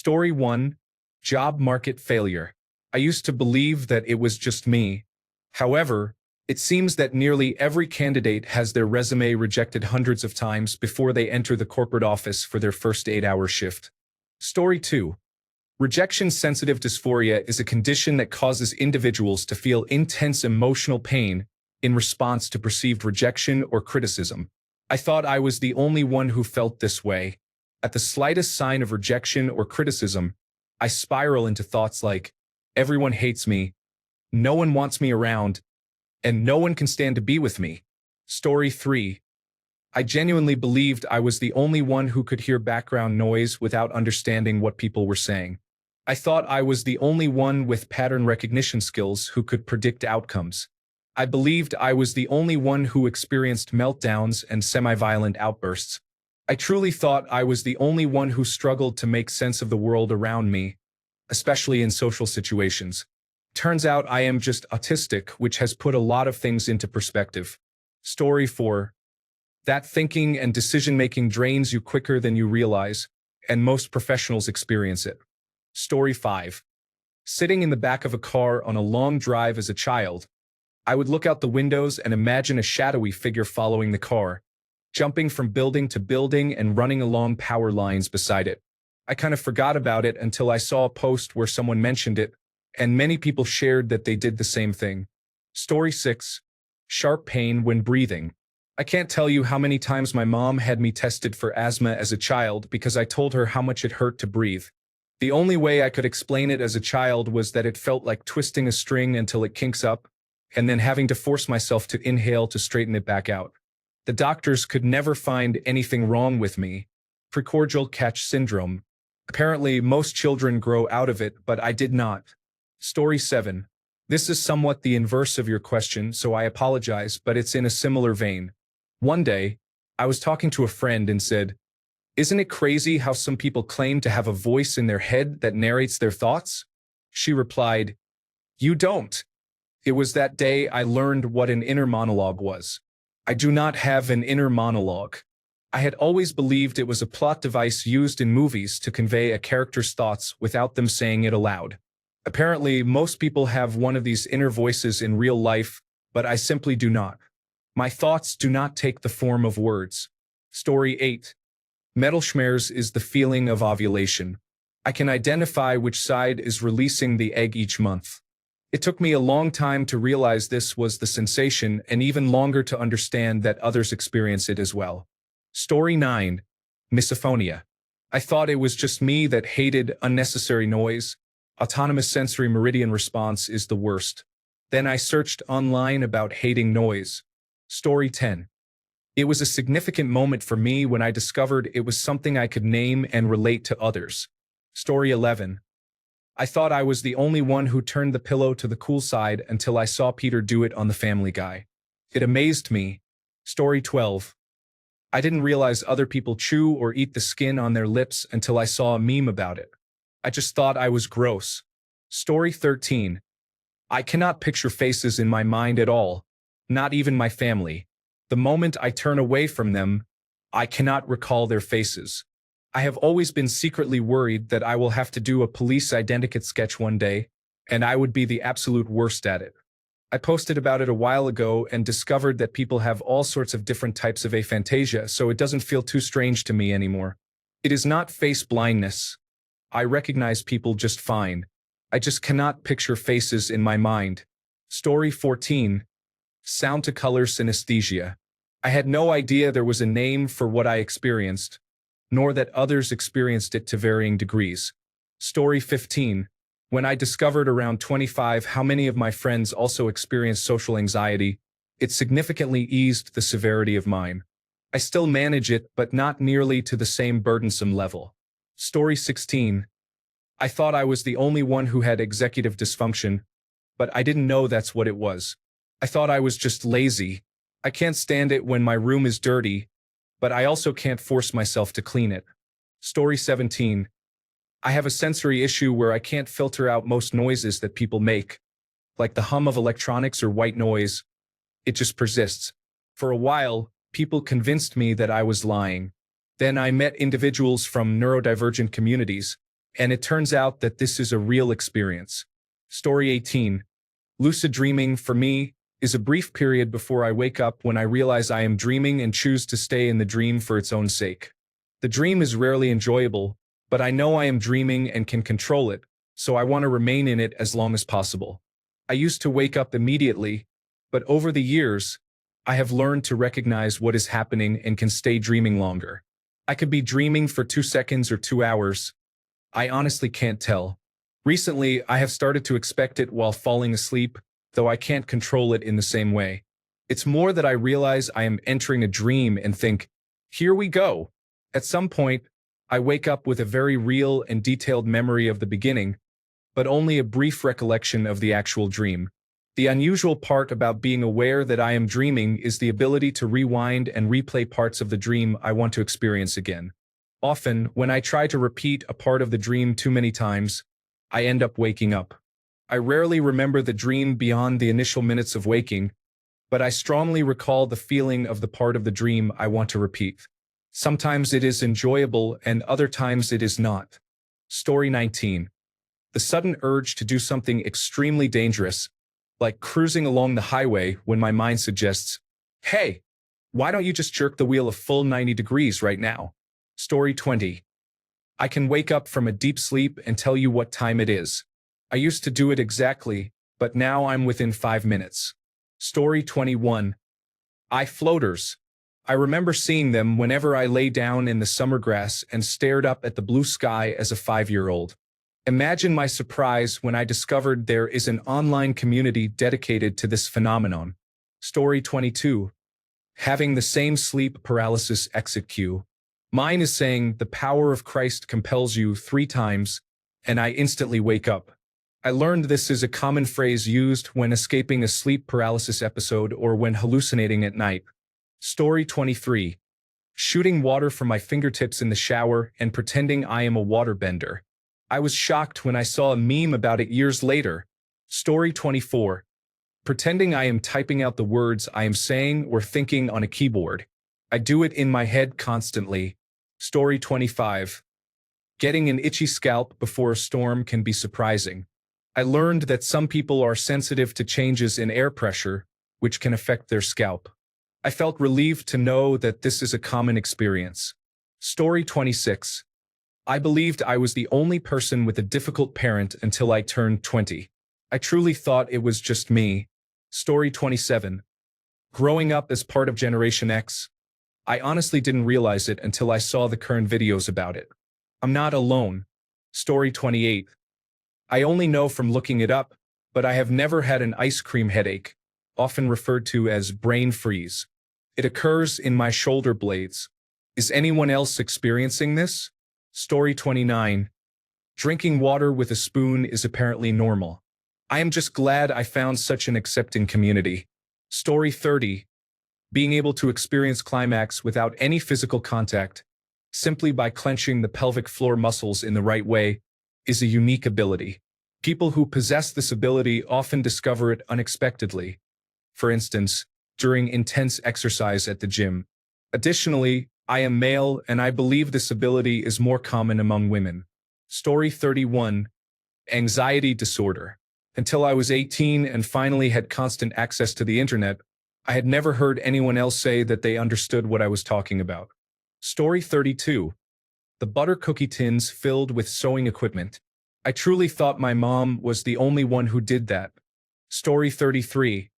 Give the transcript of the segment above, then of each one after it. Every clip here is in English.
Story 1. Job market failure. I used to believe that it was just me. However, it seems that nearly every candidate has their resume rejected hundreds of times before they enter the corporate office for their first 8-hour shift. Story 2. Rejection-sensitive dysphoria is a condition that causes individuals to feel intense emotional pain in response to perceived rejection or criticism. I thought I was the only one who felt this way. At the slightest sign of rejection or criticism, I spiral into thoughts like, everyone hates me, no one wants me around, and no one can stand to be with me. Story 3. I genuinely believed I was the only one who could hear background noise without understanding what people were saying. I thought I was the only one with pattern recognition skills who could predict outcomes. I believed I was the only one who experienced meltdowns and semi-violent outbursts. I truly thought I was the only one who struggled to make sense of the world around me, especially in social situations. Turns out I am just autistic, which has put a lot of things into perspective. Story 4. That thinking and decision-making drains you quicker than you realize, and most professionals experience it. Story 5. Sitting in the back of a car on a long drive as a child, I would look out the windows and imagine a shadowy figure following the car, jumping from building to building and running along power lines beside it. I kind of forgot about it until I saw a post where someone mentioned it, and many people shared that they did the same thing. Story 6. Sharp pain when breathing. I can't tell you how many times my mom had me tested for asthma as a child because I told her how much it hurt to breathe. The only way I could explain it as a child was that it felt like twisting a string until it kinks up, and then having to force myself to inhale to straighten it back out. The doctors could never find anything wrong with me. Precordial catch syndrome. Apparently, most children grow out of it, but I did not. Story 7. This is somewhat the inverse of your question, so I apologize, but it's in a similar vein. One day, I was talking to a friend and said, "Isn't it crazy how some people claim to have a voice in their head that narrates their thoughts?" She replied, "You don't." It was that day I learned what an inner monologue was. I do not have an inner monologue. I had always believed it was a plot device used in movies to convey a character's thoughts without them saying it aloud. Apparently, most people have one of these inner voices in real life, but I simply do not. My thoughts do not take the form of words. Story 8. Metalschmerz is the feeling of ovulation. I can identify which side is releasing the egg each month. It took me a long time to realize this was the sensation and even longer to understand that others experience it as well. Story 9. Misophonia. I thought it was just me that hated unnecessary noise. Autonomous sensory meridian response is the worst. Then I searched online about hating noise. Story 10. It was a significant moment for me when I discovered it was something I could name and relate to others. Story 11. I thought I was the only one who turned the pillow to the cool side until I saw Peter do it on The Family Guy. It amazed me. Story 12. I didn't realize other people chew or eat the skin on their lips until I saw a meme about it. I just thought I was gross. Story 13. I cannot picture faces in my mind at all, not even my family. The moment I turn away from them, I cannot recall their faces. I have always been secretly worried that I will have to do a police identikit sketch one day, and I would be the absolute worst at it. I posted about it a while ago and discovered that people have all sorts of different types of aphantasia, so it doesn't feel too strange to me anymore. It is not face blindness. I recognize people just fine. I just cannot picture faces in my mind. Story 14. Sound to color synesthesia. I had no idea there was a name for what I experienced, nor that others experienced it to varying degrees. Story 15. When I discovered around 25 how many of my friends also experienced social anxiety, it significantly eased the severity of mine. I still manage it, but not nearly to the same burdensome level. Story 16. I thought I was the only one who had executive dysfunction, but I didn't know that's what it was. I thought I was just lazy. I can't stand it when my room is dirty, but I also can't force myself to clean it. Story 17. I have a sensory issue where I can't filter out most noises that people make, like the hum of electronics or white noise. It just persists. For a while, people convinced me that I was lying. Then I met individuals from neurodivergent communities, and it turns out that this is a real experience. Story 18. Lucid dreaming, for me, is a brief period before I wake up when I realize I am dreaming and choose to stay in the dream for its own sake. The dream is rarely enjoyable, but I know I am dreaming and can control it, so I want to remain in it as long as possible. I used to wake up immediately, but over the years, I have learned to recognize what is happening and can stay dreaming longer. I could be dreaming for 2 seconds or 2 hours. I honestly can't tell. Recently, I have started to expect it while falling asleep, though I can't control it in the same way. It's more that I realize I am entering a dream and think, here we go. At some point, I wake up with a very real and detailed memory of the beginning, but only a brief recollection of the actual dream. The unusual part about being aware that I am dreaming is the ability to rewind and replay parts of the dream I want to experience again. Often, when I try to repeat a part of the dream too many times, I end up waking up. I rarely remember the dream beyond the initial minutes of waking, but I strongly recall the feeling of the part of the dream I want to repeat. Sometimes it is enjoyable and other times it is not. Story 19. The sudden urge to do something extremely dangerous, like cruising along the highway when my mind suggests, hey, why don't you just jerk the wheel a full 90 degrees right now? Story 20. I can wake up from a deep sleep and tell you what time it is. I used to do it exactly, but now I'm within 5 minutes. Story 21. Eye floaters. I remember seeing them whenever I lay down in the summer grass and stared up at the blue sky as a 5-year-old. Imagine my surprise when I discovered there is an online community dedicated to this phenomenon. Story 22. Having the same sleep paralysis exit cue. Mine is saying the power of Christ compels you 3 times, and I instantly wake up. I learned this is a common phrase used when escaping a sleep paralysis episode or when hallucinating at night. Story 23. Shooting water from my fingertips in the shower and pretending I am a waterbender. I was shocked when I saw a meme about it years later. Story 24. Pretending I am typing out the words I am saying or thinking on a keyboard. I do it in my head constantly. Story 25. Getting an itchy scalp before a storm can be surprising. I learned that some people are sensitive to changes in air pressure, which can affect their scalp. I felt relieved to know that this is a common experience. Story 26. I believed I was the only person with a difficult parent until I turned 20. I truly thought it was just me. Story 27. Growing up as part of Generation X, I honestly didn't realize it until I saw the current videos about it. I'm not alone. Story 28. I only know from looking it up, but I have never had an ice cream headache, often referred to as brain freeze. It occurs in my shoulder blades. Is anyone else experiencing this? Story 29. Drinking water with a spoon is apparently normal. I am just glad I found such an accepting community. Story 30. Being able to experience climax without any physical contact, simply by clenching the pelvic floor muscles in the right way, is a unique ability. People who possess this ability often discover it unexpectedly. For instance, during intense exercise at the gym. Additionally, I am male and I believe this ability is more common among women. Story 31. Anxiety disorder. Until I was 18 and finally had constant access to the internet, I had never heard anyone else say that they understood what I was talking about. Story 32. The butter cookie tins filled with sewing equipment. I truly thought my mom was the only one who did that. Story 33.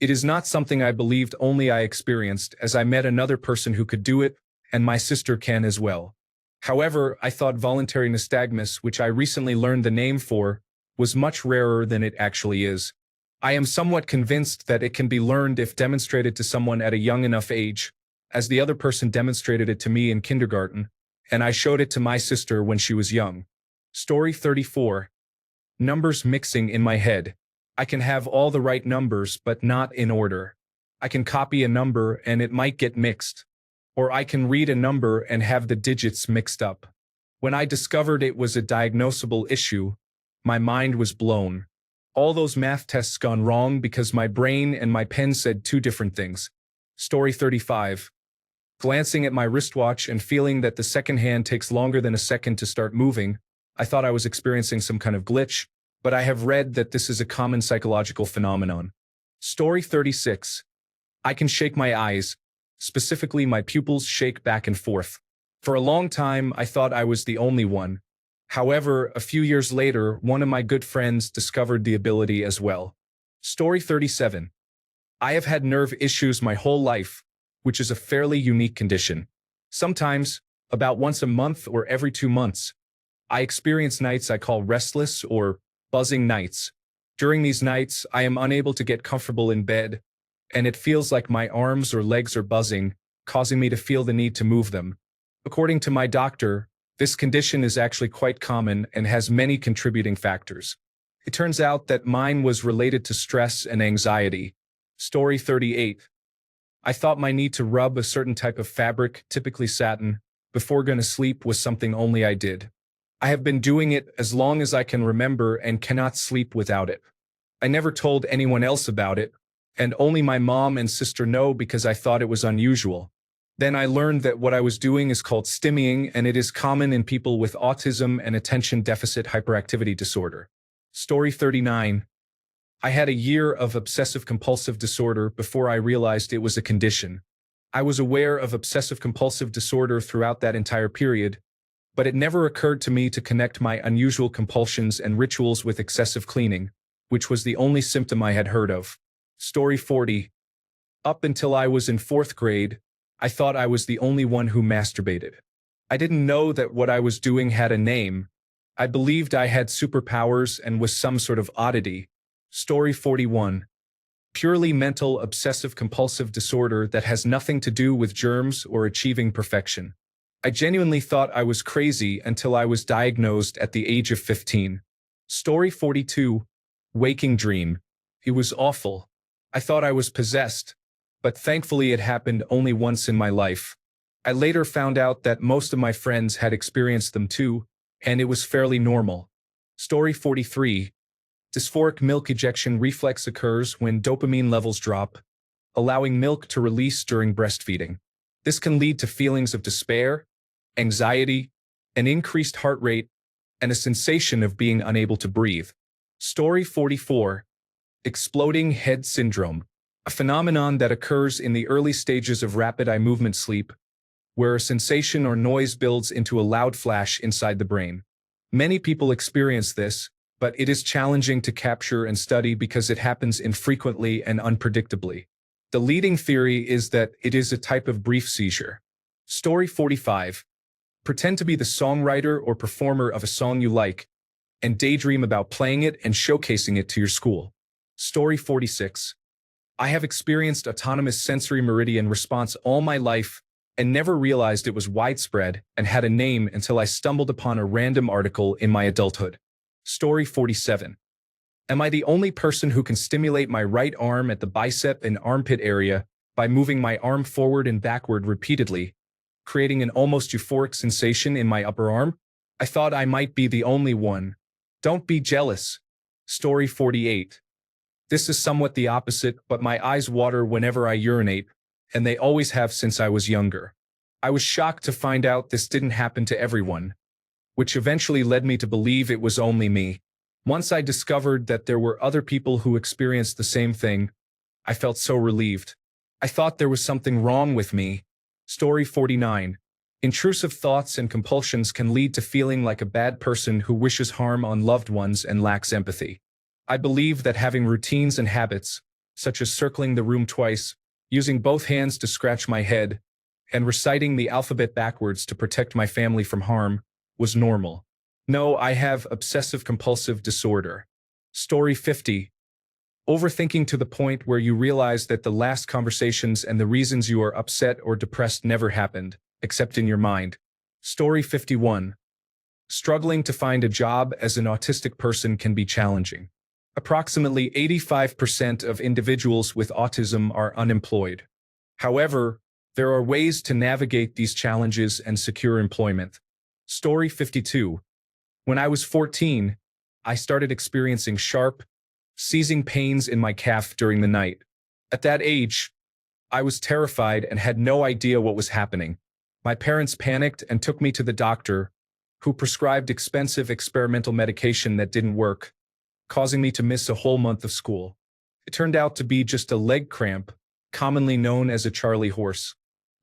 It is not something I believed only I experienced, as I met another person who could do it, and my sister can as well. However, I thought voluntary nystagmus, which I recently learned the name for, was much rarer than it actually is. I am somewhat convinced that it can be learned if demonstrated to someone at a young enough age, as the other person demonstrated it to me in kindergarten, and I showed it to my sister when she was young. Story 34. Numbers mixing in my head. I can have all the right numbers, but not in order. I can copy a number and it might get mixed. Or I can read a number and have the digits mixed up. When I discovered it was a diagnosable issue, my mind was blown. All those math tests gone wrong because my brain and my pen said 2 different things. Story 35. Glancing at my wristwatch and feeling that the second hand takes longer than a second to start moving, I thought I was experiencing some kind of glitch, but I have read that this is a common psychological phenomenon. Story 36. I can shake my eyes. Specifically, my pupils shake back and forth. For a long time, I thought I was the only one. However, a few years later, one of my good friends discovered the ability as well. Story 37. I have had nerve issues my whole life, which is a fairly unique condition. Sometimes, about once a month or every 2 months, I experience nights I call restless or buzzing nights. During these nights, I am unable to get comfortable in bed, and it feels like my arms or legs are buzzing, causing me to feel the need to move them. According to my doctor, this condition is actually quite common and has many contributing factors. It turns out that mine was related to stress and anxiety. Story 38. I thought my need to rub a certain type of fabric, typically satin, before going to sleep was something only I did. I have been doing it as long as I can remember and cannot sleep without it. I never told anyone else about it, and only my mom and sister know because I thought it was unusual. Then I learned that what I was doing is called stimmying, and it is common in people with autism and attention deficit hyperactivity disorder. Story 39. I had a year of obsessive-compulsive disorder before I realized it was a condition. I was aware of obsessive-compulsive disorder throughout that entire period, but it never occurred to me to connect my unusual compulsions and rituals with excessive cleaning, which was the only symptom I had heard of. Story 40. Up until I was in 4th grade, I thought I was the only one who masturbated. I didn't know that what I was doing had a name. I believed I had superpowers and was some sort of oddity. Story 41. Purely mental obsessive-compulsive disorder that has nothing to do with germs or achieving perfection. I genuinely thought I was crazy until I was diagnosed at the age of 15. Story 42. Waking dream. It was awful. I thought I was possessed, but thankfully it happened only once in my life. I later found out that most of my friends had experienced them too, and it was fairly normal. Story 43. Dysphoric milk ejection reflex occurs when dopamine levels drop, allowing milk to release during breastfeeding. This can lead to feelings of despair, anxiety, an increased heart rate, and a sensation of being unable to breathe. Story 44. Exploding head syndrome, a phenomenon that occurs in the early stages of rapid eye movement sleep, where a sensation or noise builds into a loud flash inside the brain. Many people experience this, but it is challenging to capture and study because it happens infrequently and unpredictably. The leading theory is that it is a type of brief seizure. Story 45. Pretend to be the songwriter or performer of a song you like, and daydream about playing it and showcasing it to your school. Story 46. I have experienced autonomous sensory meridian response all my life and never realized it was widespread and had a name until I stumbled upon a random article in my adulthood. Story 47. Am I the only person who can stimulate my right arm at the bicep and armpit area by moving my arm forward and backward repeatedly, creating an almost euphoric sensation in my upper arm? I thought I might be the only one. Don't be jealous. Story 48. This is somewhat the opposite, but my eyes water whenever I urinate, and they always have since I was younger. I was shocked to find out this didn't happen to everyone, which eventually led me to believe it was only me. Once I discovered that there were other people who experienced the same thing, I felt so relieved. I thought there was something wrong with me. Story 49. Intrusive thoughts and compulsions can lead to feeling like a bad person who wishes harm on loved ones and lacks empathy. I believe that having routines and habits, such as circling the room twice, using both hands to scratch my head, and reciting the alphabet backwards to protect my family from harm, was normal. No, I have obsessive-compulsive disorder. Story 50. Overthinking to the point where you realize that the last conversations and the reasons you are upset or depressed never happened, except in your mind. Story 51. Struggling to find a job as an autistic person can be challenging. Approximately 85% of individuals with autism are unemployed. However, there are ways to navigate these challenges and secure employment. Story 52. When I was 14, I started experiencing sharp, seizing pains in my calf during the night. At that age, I was terrified and had no idea what was happening. My parents panicked and took me to the doctor, who prescribed expensive experimental medication that didn't work, causing me to miss a whole month of school. It turned out to be just a leg cramp, commonly known as a Charlie horse.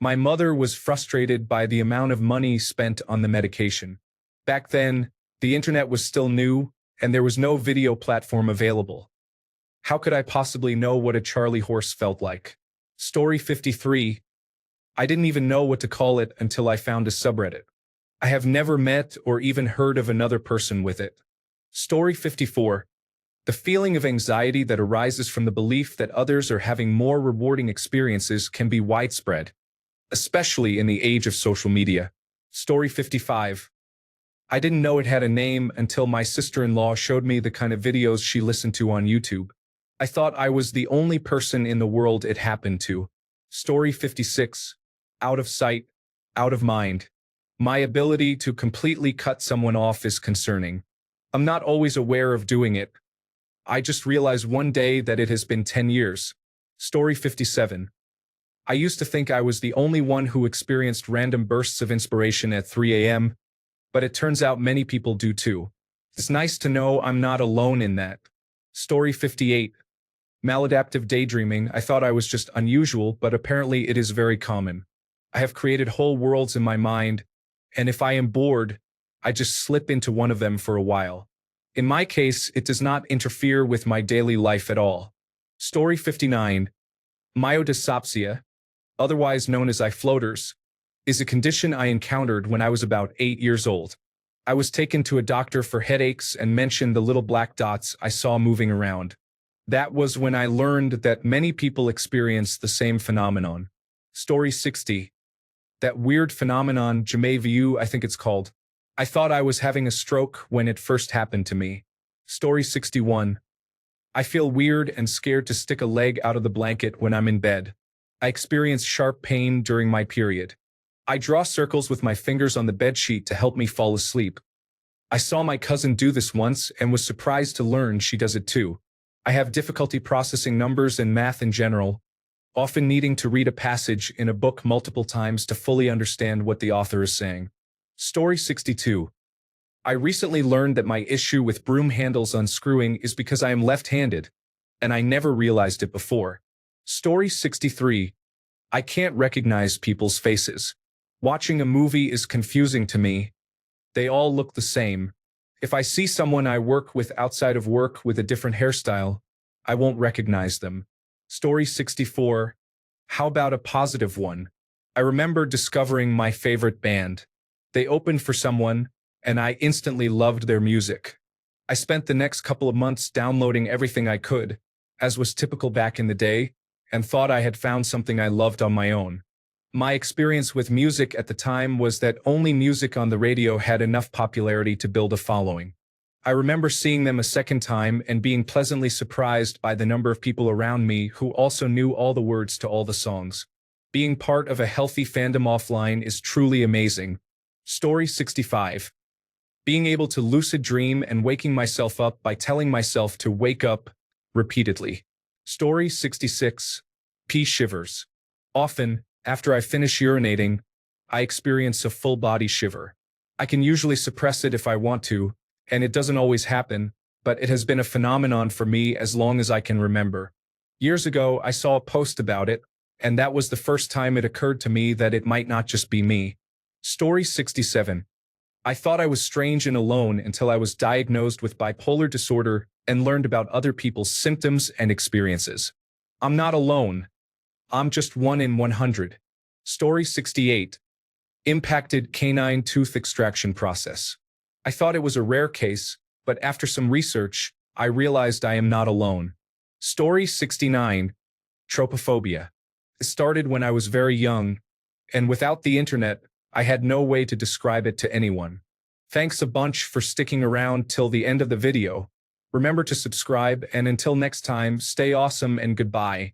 My mother was frustrated by the amount of money spent on the medication. Back then, the internet was still new, and there was no video platform available. How could I possibly know what a Charlie horse felt like? Story 53. I didn't even know what to call it until I found a subreddit. I have never met or even heard of another person with it. Story 54. The feeling of anxiety that arises from the belief that others are having more rewarding experiences can be widespread, especially in the age of social media. Story 55. I didn't know it had a name until my sister-in-law showed me the kind of videos she listened to on YouTube. I thought I was the only person in the world it happened to. Story 56. Out of sight, out of mind. My ability to completely cut someone off is concerning. I'm not always aware of doing it. I just realized one day that it has been 10 years. Story 57. I used to think I was the only one who experienced random bursts of inspiration at 3 a.m., but it turns out many people do too. It's nice to know I'm not alone in that. Story 58. Maladaptive daydreaming. I thought I was just unusual, but apparently it is very common. I have created whole worlds in my mind, and if I am bored, I just slip into one of them for a while. In my case, it does not interfere with my daily life at all. Story 59. Myodysopsia, otherwise known as eye floaters, is a condition I encountered when I was about 8 years old. I was taken to a doctor for headaches and mentioned the little black dots I saw moving around. That was when I learned that many people experience the same phenomenon. Story 60. That weird phenomenon, jamais vu, I think it's called. I thought I was having a stroke when it first happened to me. Story 61. I feel weird and scared to stick a leg out of the blanket when I'm in bed. I experience sharp pain during my period. I draw circles with my fingers on the bedsheet to help me fall asleep. I saw my cousin do this once and was surprised to learn she does it too. I have difficulty processing numbers and math in general, often needing to read a passage in a book multiple times to fully understand what the author is saying. Story 62. I recently learned that my issue with broom handles unscrewing is because I am left-handed, and I never realized it before. Story 63. I can't recognize people's faces. Watching a movie is confusing to me. They all look the same. If I see someone I work with outside of work with a different hairstyle, I won't recognize them. Story 64. How about a positive one? I remember discovering my favorite band. They opened for someone, and I instantly loved their music. I spent the next couple of months downloading everything I could, as was typical back in the day, and thought I had found something I loved on my own. My experience with music at the time was that only music on the radio had enough popularity to build a following. I remember seeing them a second time and being pleasantly surprised by the number of people around me who also knew all the words to all the songs. Being part of a healthy fandom offline is truly amazing. Story 65. Being able to lucid dream and waking myself up by telling myself to wake up repeatedly. Story 66. Pee shivers. Often, after I finish urinating, I experience a full-body shiver. I can usually suppress it if I want to, and it doesn't always happen, but it has been a phenomenon for me as long as I can remember. Years ago, I saw a post about it, and that was the first time it occurred to me that it might not just be me. Story 67. I thought I was strange and alone until I was diagnosed with bipolar disorder and learned about other people's symptoms and experiences. I'm not alone. I'm just 1 in 100. Story 68. Impacted canine tooth extraction process. I thought it was a rare case, but after some research, I realized I am not alone. Story 69. Tropophobia. It started when I was very young, and without the internet, I had no way to describe it to anyone. Thanks a bunch for sticking around till the end of the video. Remember to subscribe, and until next time, stay awesome and goodbye.